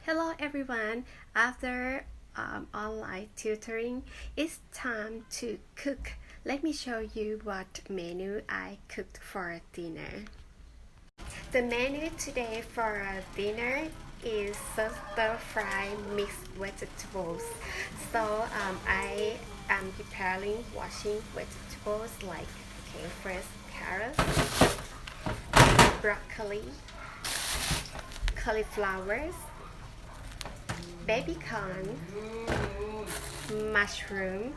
Hello everyone. After online tutoring, it's time to cook. Let me show you what menu I cooked for dinner. The menu today for dinner is stir fry mixed vegetables. So I am preparing washing vegetables like first carrots, broccoli, cauliflowers, baby corn, mushroom,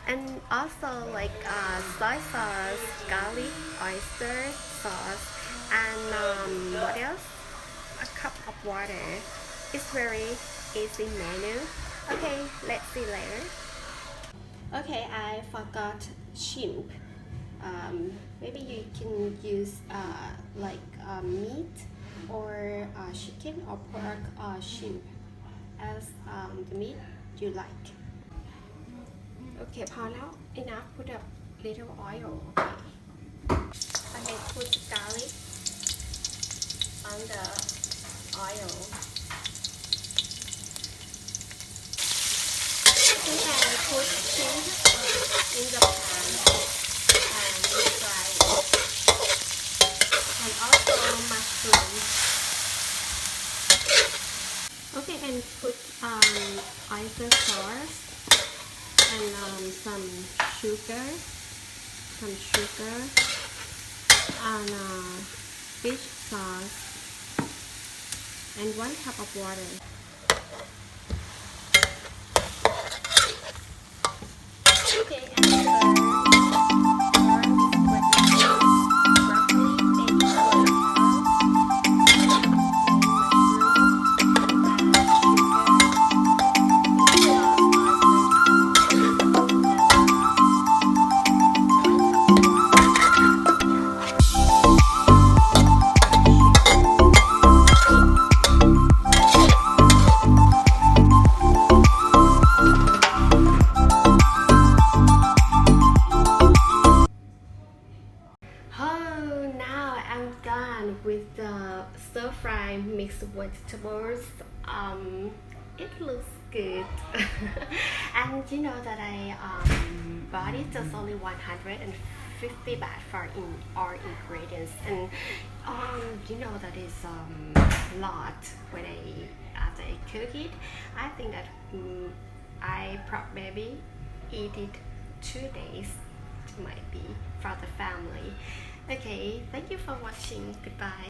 and also like soy sauce, garlic, oyster sauce, and what else? A cup of water. It's very easy menu. Okay, let's see later. Okay, I forgot shrimp. Maybe you can use meat or chicken or pork or shrimp as the meat you like. Okay, พอแล้ว enough. Put a little oil. Okay, put garlic on the oil. You can put shrimp in the pan and fry it. And also mushroom. Okay, and put oyster sauce and some sugar and fish sauce and 1 cup of water. Okay, and now I'm done with the stir fry mixed vegetables. It looks good. And you know that I bought it just only 150 baht for all ingredients, and you know that is a lot when after I cook it. I think that I probably eat it 2 days. Might be for the family. Okay, thank you for watching. Goodbye.